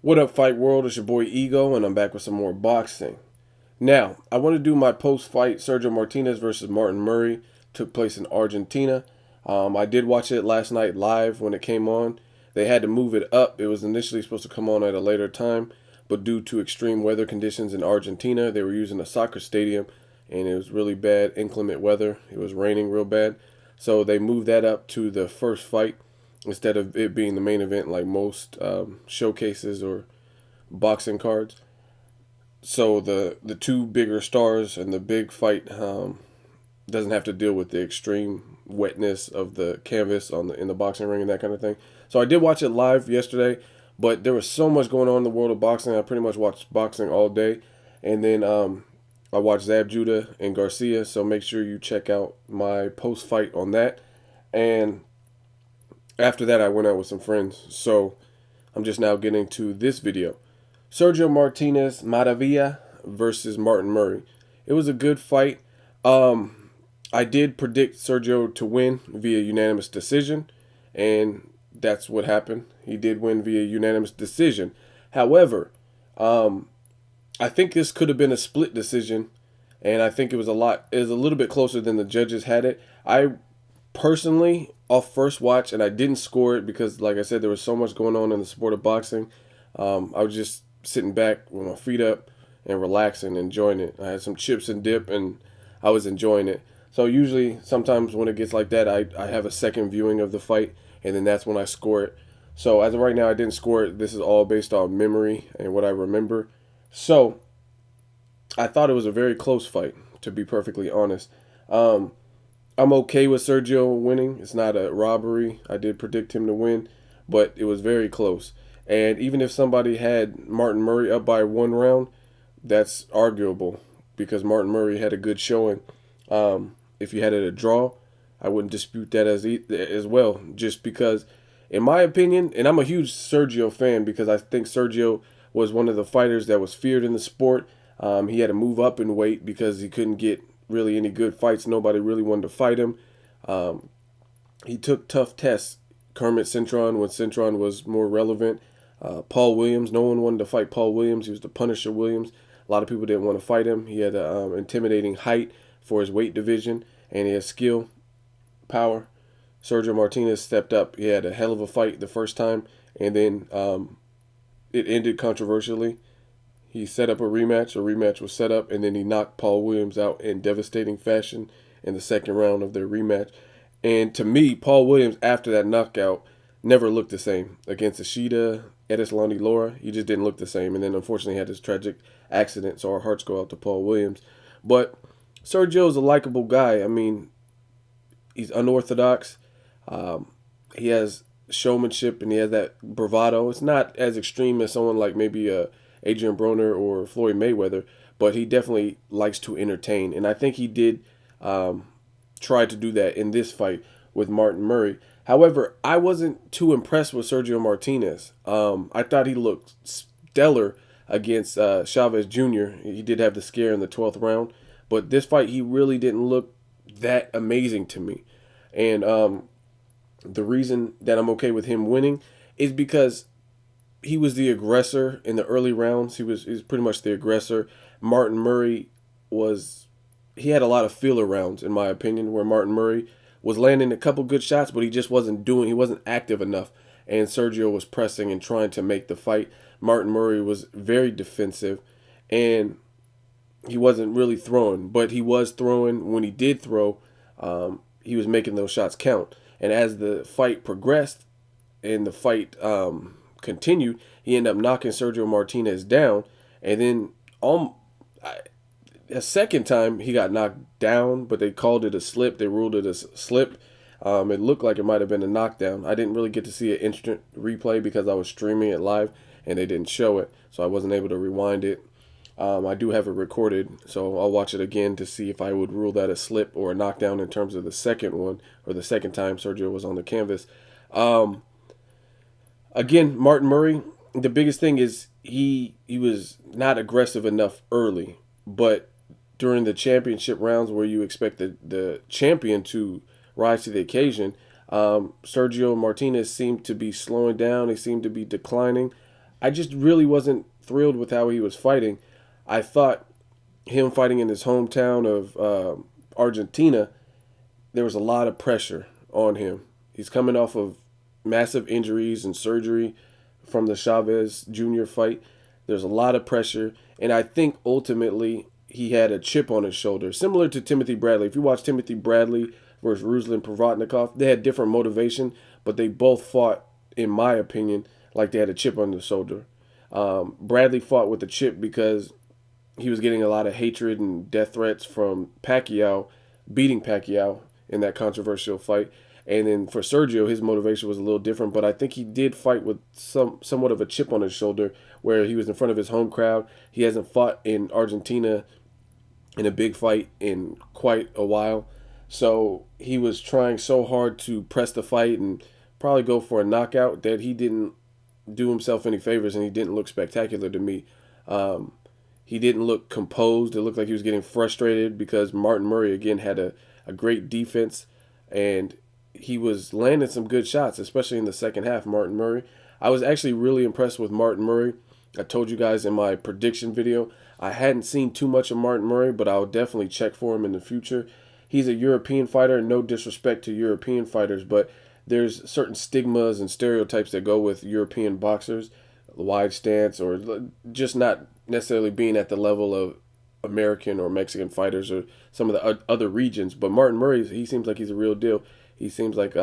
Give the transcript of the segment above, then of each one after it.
What up, Fight World? It's your boy Ego, and I'm back with some more boxing. Now, I want to do my post-fight Sergio Martinez versus Martin Murray. Took place in Argentina. I did watch it last night live when it came on. They had to move it up. It was initially supposed to come on at a later time, but due to extreme weather conditions in Argentina, they were using a soccer stadium, and it was really bad, inclement weather. It was raining real bad, so they moved that up to the first fight instead of it being the main event like most showcases or boxing cards. So the two bigger stars and the big fight doesn't have to deal with the extreme wetness of the canvas on the in the boxing ring and that kind of thing. So I did watch it live yesterday, but there was so much going on in the world of boxing. I pretty much watched boxing all day, and then I watched Zab Judah and Garcia. So make sure you check out my post fight on that. And after that, I went out with some friends. So I'm just now getting to this video. Sergio Martinez Maravilla versus Martin Murray. It was a good fight. I did predict Sergio to win via unanimous decision, and that's what happened. He did win via unanimous decision. However, I think this could have been a split decision, and I think it was a little bit closer than the judges had it. I personally, off first watch, and I didn't score it because, like I said, there was so much going on in the sport of boxing. I was just sitting back with my feet up and relaxing, enjoying it. I had some chips and dip, and I was enjoying it. So usually, sometimes when it gets like that, I have a second viewing of the fight, and then that's when I score it. So as of right now, I didn't score it. This is all based on memory and what I remember. So I thought it was a very close fight, to be perfectly honest. Um, I'm okay with Sergio winning. It's not a robbery. I did predict him to win, but it was very close. And even if somebody had Martin Murray up by one round, that's arguable because Martin Murray had a good showing. If you had it a draw, I wouldn't dispute that as well. Just because, in my opinion, and I'm a huge Sergio fan because I think Sergio was one of the fighters that was feared in the sport. He had to move up in weight because he couldn't get really any good fights. Nobody really wanted to fight him. Um, he took tough tests. Kermit Cintron when Cintron was more relevant. Paul Williams, no one wanted to fight Paul Williams. He was the Punisher Williams. A lot of people didn't want to fight him. He had an intimidating height for his weight division, and he had skill, power. Sergio Martinez stepped up. He had a hell of a fight the first time, and then it ended controversially. He set up a rematch. A rematch was set up, and then he knocked Paul Williams out in devastating fashion in the second round of their rematch. And to me, Paul Williams, after that knockout, never looked the same. Against Ishida, Edeslani Laura, he just didn't look the same. And then unfortunately had this tragic accident, so our hearts go out to Paul Williams. But Sergio's a likable guy. I mean, he's unorthodox. He has showmanship and he has that bravado. It's not as extreme as someone like maybe Adrian Broner or Floyd Mayweather, but he definitely likes to entertain. And I think he did try to do that in this fight with Martin Murray. However, I wasn't too impressed with Sergio Martinez. I thought he looked stellar against Chavez Jr. He did have the scare in the 12th round, but this fight he really didn't look that amazing to me. And the reason that I'm okay with him winning is because he was the aggressor in the early rounds. He was pretty much the aggressor. Martin Murray was he had a lot of filler rounds in my opinion, where Martin Murray was landing a couple good shots, but he wasn't active enough. And Sergio was pressing and trying to make the fight. Martin Murray was very defensive, and he wasn't really throwing, but he was throwing when he did throw. He was making those shots count. And as the fight progressed and the fight continued, he ended up knocking Sergio Martinez down. And then a second time he got knocked down, but they called it a slip. They ruled it a slip. It looked like it might have been a knockdown. I didn't really get to see an instant replay because I was streaming it live and they didn't show it, so I wasn't able to rewind it. I do have it recorded, so I'll watch it again to see if I would rule that a slip or a knockdown in terms of the second one or the second time Sergio was on the canvas. Um, Again, Martin Murray, the biggest thing is he was not aggressive enough early, but during the championship rounds where you expect the champion to rise to the occasion, Sergio Martinez seemed to be slowing down. He seemed to be declining. I just really wasn't thrilled with how he was fighting. I thought him fighting in his hometown of Argentina, there was a lot of pressure on him. He's coming off of massive injuries and surgery from the Chavez Jr. fight. There's a lot of pressure, and I think ultimately he had a chip on his shoulder, similar to Timothy Bradley. If you watch Timothy Bradley versus Ruslan Provodnikov, they had different motivation, but they both fought, in my opinion, like they had a chip on their shoulder. Bradley fought with a chip because he was getting a lot of hatred and death threats from Pacquiao, beating Pacquiao in that controversial fight. And then for Sergio, his motivation was a little different, but I think he did fight with somewhat of a chip on his shoulder, where he was in front of his home crowd. He hasn't fought in Argentina in a big fight in quite a while, so he was trying so hard to press the fight and probably go for a knockout that he didn't do himself any favors, and he didn't look spectacular to me. Um, he didn't look composed. It looked like he was getting frustrated because Martin Murray, again, had a great defense, and he was landing some good shots, especially in the second half, Martin Murray. I was actually really impressed with Martin Murray. I told you guys in my prediction video, I hadn't seen too much of Martin Murray, but I'll definitely check for him in the future. He's a European fighter, no disrespect to European fighters, but there's certain stigmas and stereotypes that go with European boxers, the wide stance, or just not necessarily being at the level of American or Mexican fighters or some of the other regions. But Martin Murray, he seems like he's a real deal. He seems like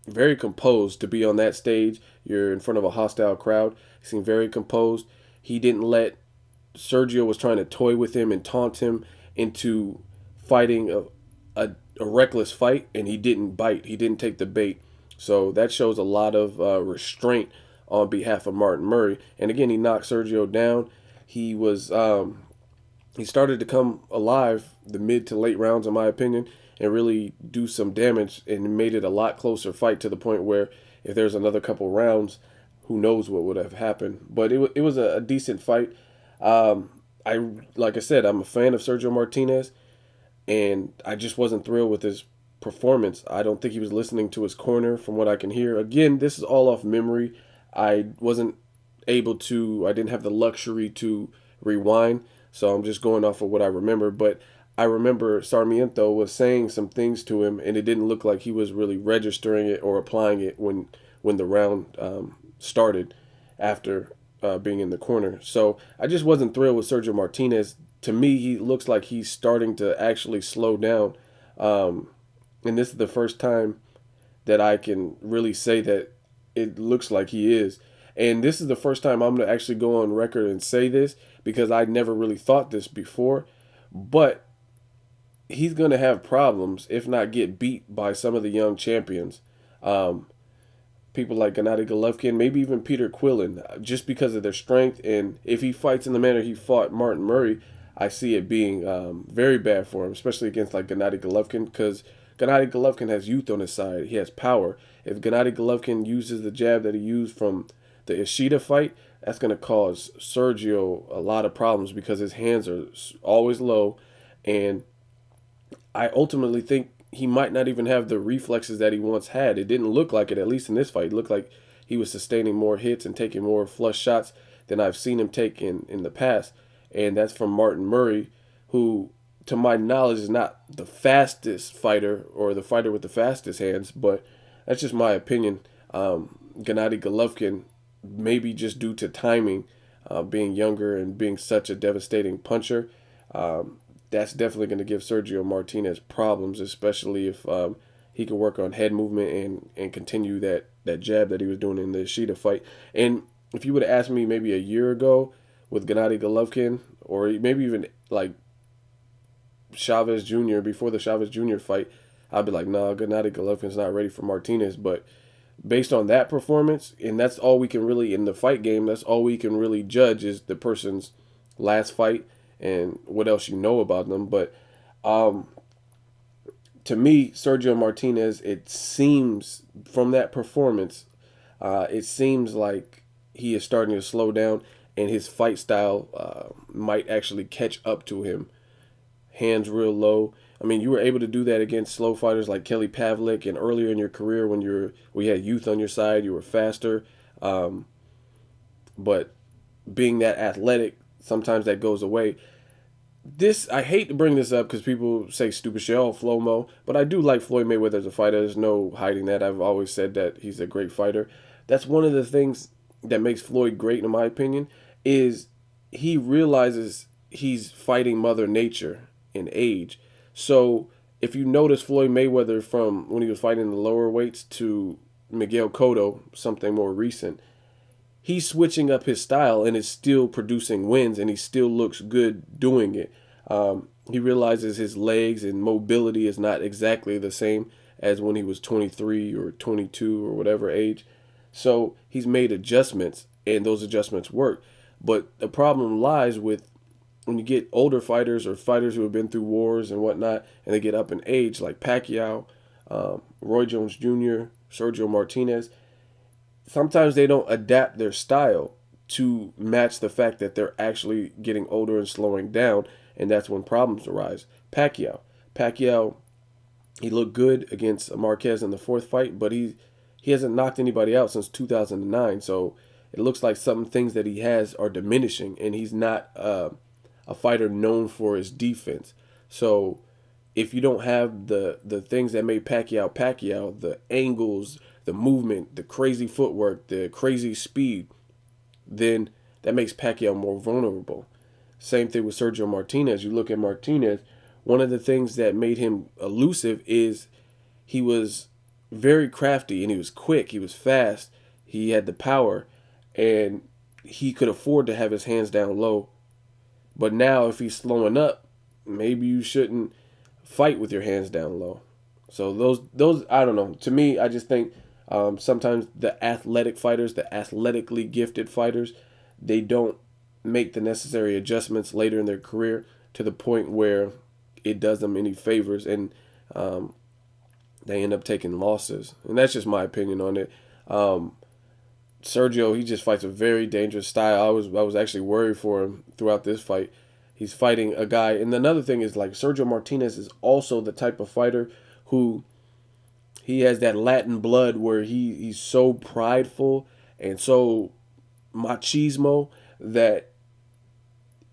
very composed to be on that stage. You're in front of a hostile crowd. He seemed very composed. He didn't let Sergio was trying to toy with him and taunt him into fighting a reckless fight, and he didn't bite. He didn't take the bait. So that shows a lot of restraint on behalf of Martin Murray. And again, he knocked Sergio down. He was he started to come alive the mid to late rounds, in my opinion, and really do some damage, and made it a lot closer fight, to the point where if there's another couple rounds, who knows what would have happened. But it was a decent fight. I like I said, I'm a fan of Sergio Martinez, and I just wasn't thrilled with his performance. I don't think he was listening to his corner, from what I can hear. Again, this is all off memory. I didn't have the luxury to rewind, so I'm just going off of what I remember. But I remember Sarmiento was saying some things to him, and it didn't look like he was really registering it or applying it when the round started after being in the corner. So I just wasn't thrilled with Sergio Martinez. To me, he looks like he's starting to actually slow down. And this is the first time that I can really say that it looks like he is. And this is the first time I'm going to actually go on record and say this, because I never really thought this before. But he's going to have problems, if not get beat by some of the young champions. People like Gennady Golovkin, maybe even Peter Quillin, just because of their strength. And if he fights in the manner he fought Martin Murray, I see it being very bad for him, especially against like Gennady Golovkin, because Gennady Golovkin has youth on his side. He has power. If Gennady Golovkin uses the jab that he used from the Ishida fight, that's going to cause Sergio a lot of problems, because his hands are always low. And I ultimately think he might not even have the reflexes that he once had. It didn't look like it, at least in this fight. It looked like he was sustaining more hits and taking more flush shots than I've seen him take in the past. And that's from Martin Murray, who, to my knowledge, is not the fastest fighter or the fighter with the fastest hands, but that's just my opinion. Gennady Golovkin, maybe just due to timing, being younger and being such a devastating puncher, that's definitely going to give Sergio Martinez problems, especially if he can work on head movement and continue that jab that he was doing in the Ishida fight. And if you would have asked me maybe a year ago with Gennady Golovkin, or maybe even like Chavez Jr., before the Chavez Jr. fight, I'd be like, nah, Gennady Golovkin's not ready for Martinez. But based on that performance, and that's all we can really, in the fight game, that's all we can really judge is the person's last fight and what else you know about them. But to me, Sergio Martinez, it seems from that performance, it seems like he is starting to slow down, and his fight style might actually catch up to him. Hands real low. I mean, you were able to do that against slow fighters like Kelly Pavlik, and earlier in your career when you had youth on your side, you were faster. but being that athletic, sometimes that goes away. This, I hate to bring this up because people say stupid shit, oh, Flomo, but I do like Floyd Mayweather as a fighter. There's no hiding that. I've always said that he's a great fighter. That's one of the things that makes Floyd great, in my opinion, is he realizes he's fighting Mother Nature in age. So if you notice Floyd Mayweather from when he was fighting the lower weights to Miguel Cotto, something more recent, he's switching up his style and is still producing wins, and he still looks good doing it. He realizes his legs and mobility is not exactly the same as when he was 23 or 22 or whatever age. So he's made adjustments, and those adjustments work. But the problem lies with when you get older fighters or fighters who have been through wars and whatnot, and they get up in age, like Pacquiao, Roy Jones Jr., Sergio Martinez. Sometimes they don't adapt their style to match the fact that they're actually getting older and slowing down, and that's when problems arise. Pacquiao, he looked good against Marquez in the fourth fight, but he hasn't knocked anybody out since 2009. So it looks like some things that he has are diminishing, and he's not a fighter known for his defense. So if you don't have the things that made Pacquiao, the angles, the movement, the crazy footwork, the crazy speed, then that makes Pacquiao more vulnerable. Same thing with Sergio Martinez. You look at Martinez, one of the things that made him elusive is he was very crafty, and he was quick, he was fast, he had the power, and he could afford to have his hands down low. But now if he's slowing up, maybe you shouldn't fight with your hands down low. So those I don't know. To me, I just think sometimes the athletic fighters, the athletically gifted fighters, they don't make the necessary adjustments later in their career to the point where it does them any favors, and they end up taking losses. And that's just my opinion on it. Sergio, he just fights a very dangerous style. I was actually worried for him throughout this fight. He's fighting a guy, and another thing is, like, Sergio Martinez is also the type of fighter who he has that Latin blood where he's so prideful and so machismo that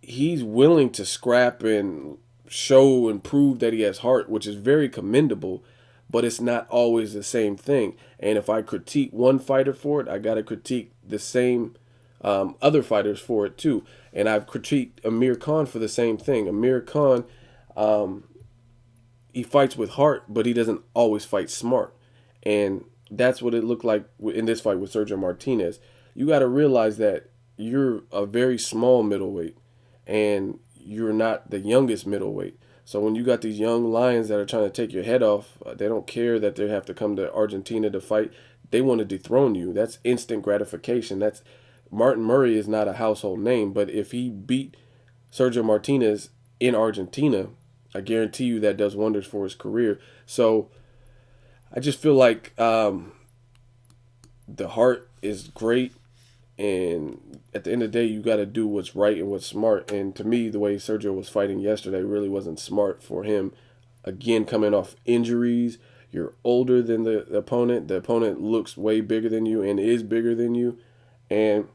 he's willing to scrap and show and prove that he has heart, which is very commendable, but it's not always the same thing. And if I critique one fighter for it, I got to critique the same other fighters for it too. And I've critiqued Amir Khan for the same thing. Amir Khan, he fights with heart, but he doesn't always fight smart. And that's what it looked like in this fight with Sergio Martinez. You got to realize that you're a very small middleweight, and you're not the youngest middleweight. So when you got these young lions that are trying to take your head off, they don't care that they have to come to Argentina to fight. They want to dethrone you. That's instant gratification. That's Martin Murray is not a household name, but if he beat Sergio Martinez in Argentina, I guarantee you that does wonders for his career. So I just feel like the heart is great, and at the end of the day, you got to do what's right and what's smart. And to me, the way Sergio was fighting yesterday really wasn't smart for him. Again, coming off injuries, you're older than the opponent. The opponent looks way bigger than you and is bigger than you, and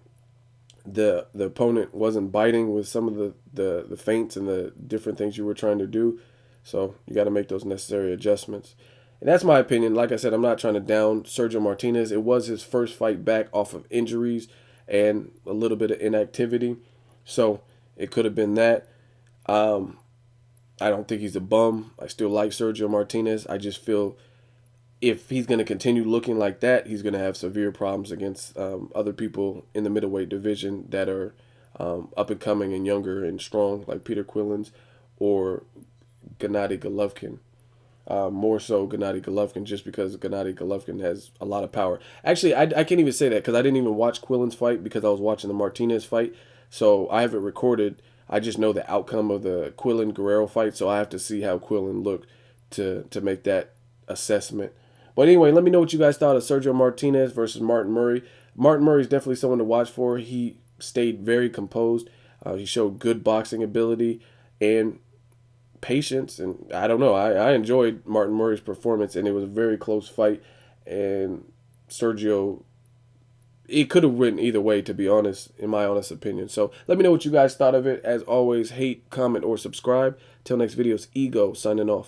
the opponent wasn't biting with some of the feints and the different things you were trying to do. So you got to make those necessary adjustments. And that's my opinion. Like I said, I'm not trying to down Sergio Martinez. It was his first fight back off of injuries and a little bit of inactivity. So it could have been that. I don't think he's a bum. I still like Sergio Martinez. I just feel if he's going to continue looking like that, he's going to have severe problems against other people in the middleweight division that are up and coming and younger and strong, like Peter Quillins or Gennady Golovkin. More so Gennady Golovkin, just because Gennady Golovkin has a lot of power. Actually, I can't even say that because I didn't even watch Quillen's fight because I was watching the Martinez fight. So I haven't recorded. I just know the outcome of the Quillen-Guerrero fight, so I have to see how Quillen looked to make that assessment. But anyway, let me know what you guys thought of Sergio Martinez versus Martin Murray. Martin Murray is definitely someone to watch for. He stayed very composed. He showed good boxing ability and patience, and I don't know. I enjoyed Martin Murray's performance, and it was a very close fight. And Sergio it could have written either way, to be honest, in my honest opinion. So let me know what you guys thought of it. As always, hate, comment, or subscribe. Till next video, it's Ego signing off.